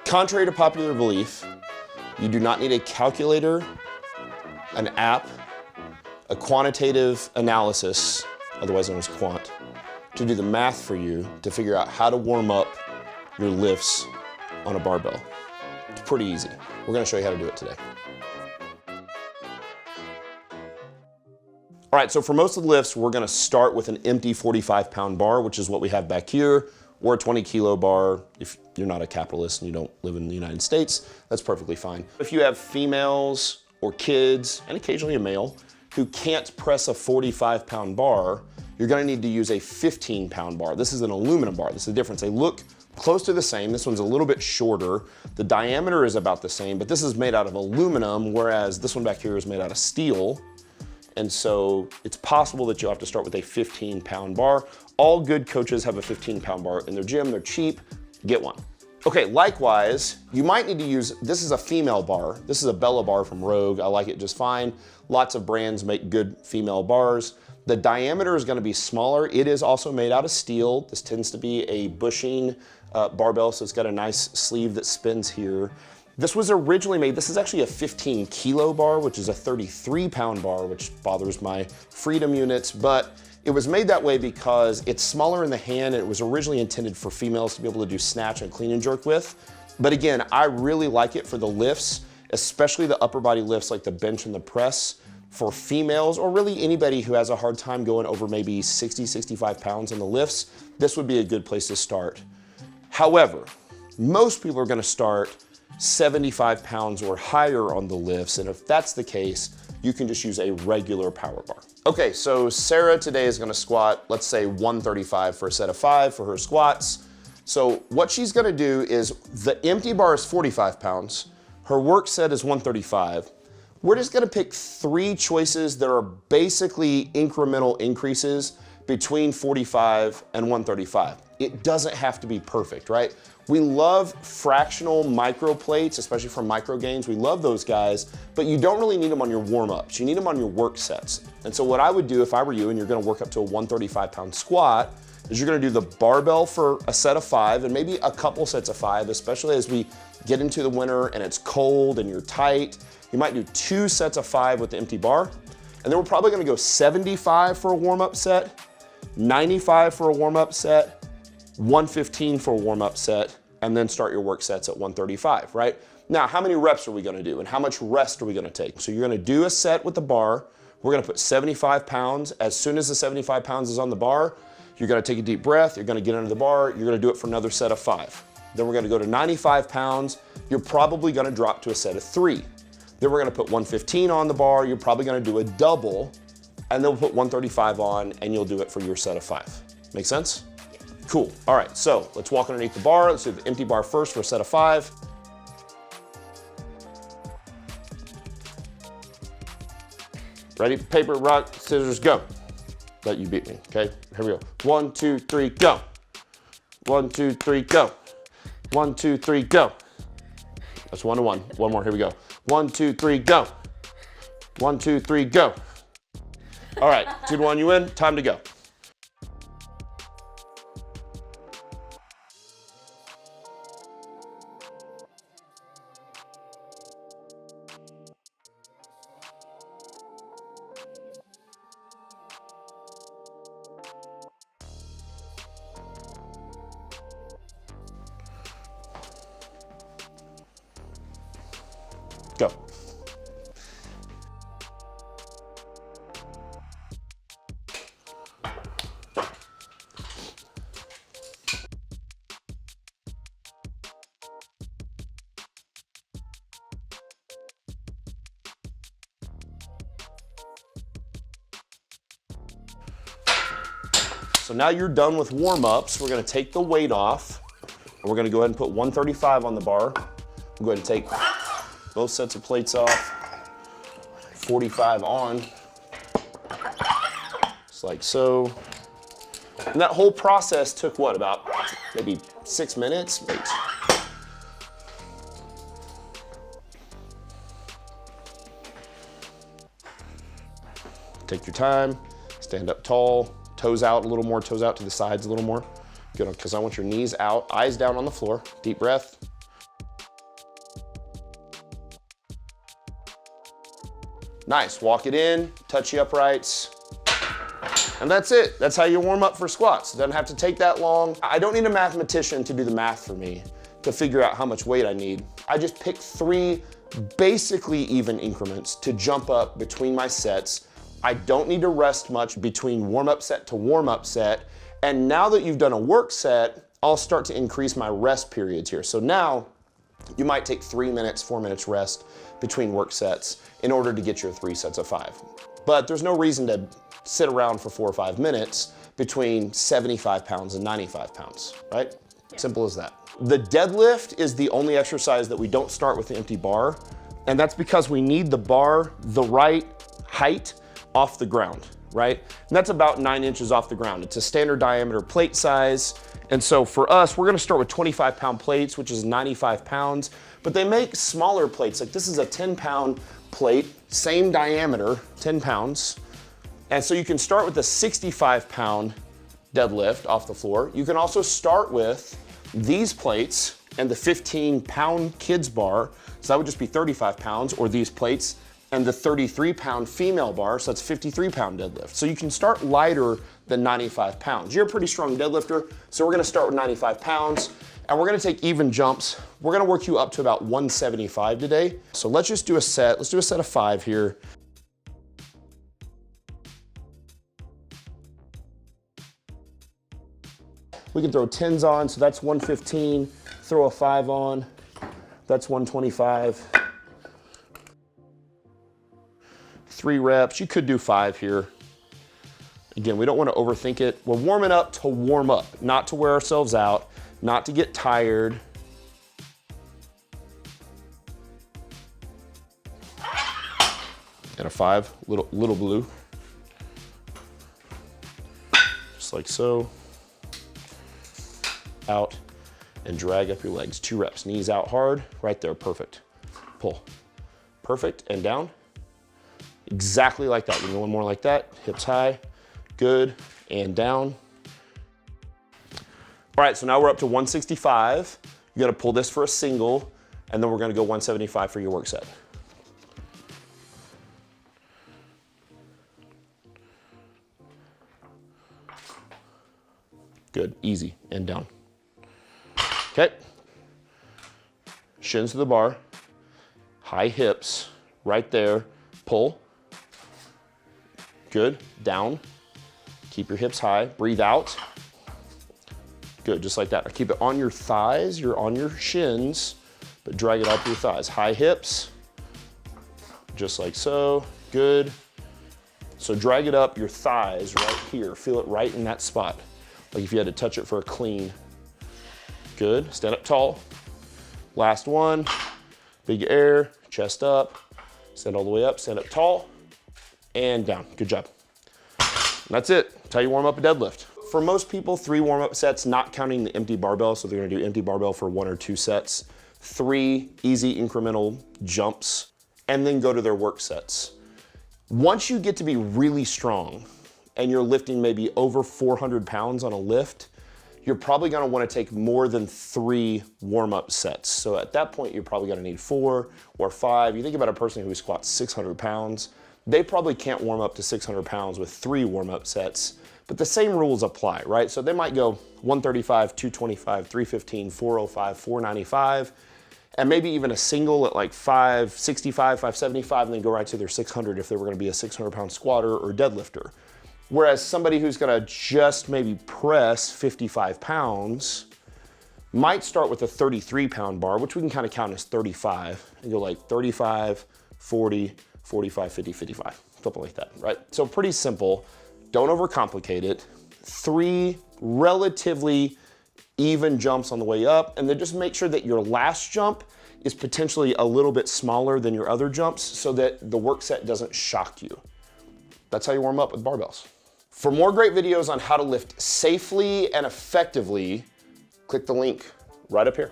Contrary to popular belief, you do not need a calculator, an app, a quantitative analysis, otherwise known as quant, to do the math for you to figure out how to warm up your lifts on a barbell. It's pretty easy. We're gonna show you how to do it today. All right, so for most of the lifts, we're gonna start with an empty 45-pound bar, which is what we have back here, or a 20-kilo bar. If you're not a capitalist and you don't live in the United States, that's perfectly fine. If you have females or kids, and occasionally a male, who can't press a 45-pound bar, you're gonna need to use a 15-pound bar. This is an aluminum bar. This is the difference. They look close to the same. This one's a little bit shorter. The diameter is about the same, but this is made out of aluminum, whereas this one back here is made out of steel. And so it's possible that you'll have to start with a 15-pound bar. All good coaches have a 15-pound bar in their gym. They're cheap, get one. Okay, likewise, you might need to use, this is a female bar. This is a Bella bar from Rogue. I like it just fine. Lots of brands make good female bars. The diameter is gonna be smaller. It is also made out of steel. This tends to be a bushing barbell, so it's got a nice sleeve that spins here. This was originally made, this is actually a 15-kilo bar, which is a 33-pound bar, which bothers my freedom units, but it was made that way because it's smaller in the hand, and it was originally intended for females to be able to do snatch and clean and jerk with. But again, I really like it for the lifts, especially the upper body lifts like the bench and the press. For females, or really anybody who has a hard time going over maybe 60, 65 pounds in the lifts, this would be a good place to start. However, most people are gonna start 75 pounds or higher on the lifts, and if that's the case, you can just use a regular power bar. Okay, so Sarah today is gonna squat, let's say 135 for a set of 5 for her squats. So what she's gonna do is, the empty bar is 45 pounds, her work set is 135. We're just gonna pick 3 choices that are basically incremental increases between 45 and 135. It doesn't have to be perfect, right? We love fractional micro plates, especially for micro gains. We love those guys, but you don't really need them on your warm-ups. You need them on your work sets. And so what I would do if I were you and you're gonna work up to a 135-pound squat is you're gonna do the barbell for a set of 5 and maybe a couple sets of 5, especially as we get into the winter and it's cold and you're tight. You might do 2 sets of 5 with the empty bar. And then we're probably gonna go 75 for a warm-up set, 95 for a warm-up set, 115 for a warm-up set, and then start your work sets at 135, right? Now, how many reps are we gonna do and how much rest are we gonna take? So you're gonna do a set with the bar. We're gonna put 75 pounds. As soon as the 75 pounds is on the bar, you're gonna take a deep breath, you're gonna get under the bar, you're gonna do it for another set of 5. Then we're gonna go to 95 pounds. You're probably gonna drop to a set of 3. Then we're gonna put 115 on the bar. You're probably gonna do a double, and then we'll put 135 on, and you'll do it for your set of 5. Make sense? Cool. All right, so let's walk underneath the bar. Let's do the empty bar first for a set of 5. Ready? Paper, rock, scissors, go. Let you beat me, okay? Here we go. 1, 2, 3, go. 1, 2, 3, go. 1, 2, 3, go. That's 1 to 1. One more, here we go. 1, 2, 3, go. 1, 2, 3, go. All right, 2 to 1, you win. Time to go. Go. So now you're done with warm-ups. We're gonna take the weight off, and we're gonna go ahead and put 135 on the bar. We'll go ahead and take both sets of plates off, 45 on, just like so. And that whole process took what, about maybe 6 minutes? Wait. Take your time, stand up tall, toes out a little more, toes out to the sides a little more. Good, because I want your knees out, eyes down on the floor, deep breath. Nice, walk it in, touch the uprights, and that's it. That's how you warm up for squats. It doesn't have to take that long. I don't need a mathematician to do the math for me to figure out how much weight I need. I just pick 3 basically even increments to jump up between my sets. I don't need to rest much between warm-up set to warm-up set. And now that you've done a work set, I'll start to increase my rest periods here. So now you might take 3 minutes, 4 minutes rest between work sets in order to get your 3 sets of 5. But there's no reason to sit around for 4 or 5 minutes between 75 pounds and 95 pounds, right? Yeah. Simple as that. The deadlift is the only exercise that we don't start with the empty bar, and that's because we need the bar the right height off the ground, right? And that's about 9 inches off the ground. It's a standard diameter plate size. And so for us, we're gonna start with 25-pound plates, which is 95 pounds, but they make smaller plates. Like this is a 10-pound plate, same diameter, 10 pounds. And so you can start with a 65-pound deadlift off the floor. You can also start with these plates and the 15-pound kids bar, so that would just be 35 pounds, or these plates and the 33-pound female bar, so that's 53-pound deadlift. So you can start lighter than 95 pounds. You're a pretty strong deadlifter, so we're gonna start with 95 pounds, and we're gonna take even jumps. We're gonna work you up to about 175 today. So let's just do a set. Let's do a set of 5 here. We can throw 10s on, so that's 115. Throw a 5 on, that's 125. 3 reps, you could do 5 here. Again, we don't want to overthink it. We're warming up to warm up, not to wear ourselves out, not to get tired. And a 5, little blue. Just like so. Out and drag up your legs. 2 reps, knees out hard, right there, perfect. Pull, perfect, and down. Exactly like that. We do one more like that, hips high, good, and down. All right, so now we're up to 165. You're gonna pull this for a single, and then we're gonna go 175 for your work set. Good, easy, and down. Okay, shins to the bar, high hips, right there, pull. Good, down, keep your hips high, breathe out. Good, just like that. Now keep it on your thighs, you're on your shins, but drag it up your thighs. High hips, just like so, good. So drag it up your thighs right here, feel it right in that spot. Like if you had to touch it for a clean. Good, stand up tall. Last one, big air, chest up, stand all the way up, stand up tall, and down, good job. And that's it, that's how you warm up a deadlift. For most people, 3 warm-up sets, not counting the empty barbell, so they're gonna do empty barbell for 1 or 2 sets, 3 easy incremental jumps, and then go to their work sets. Once you get to be really strong, and you're lifting maybe over 400 pounds on a lift, you're probably gonna wanna take more than 3 warm-up sets. So at that point, you're probably gonna need 4 or 5. You think about a person who squats 600 pounds, they probably can't warm up to 600 pounds with 3 warm-up sets, but the same rules apply, right? So they might go 135, 225, 315, 405, 495, and maybe even a single at like 565, 575, and then go right to their 600 if they were gonna be a 600-pound squatter or deadlifter. Whereas somebody who's gonna just maybe press 55 pounds might start with a 33-pound bar, which we can kind of count as 35, and go like 35, 40, 45, 50, 55, something like that, right? So pretty simple, don't overcomplicate it. 3 relatively even jumps on the way up, and then just make sure that your last jump is potentially a little bit smaller than your other jumps so that the work set doesn't shock you. That's how you warm up with barbells. For more great videos on how to lift safely and effectively, click the link right up here.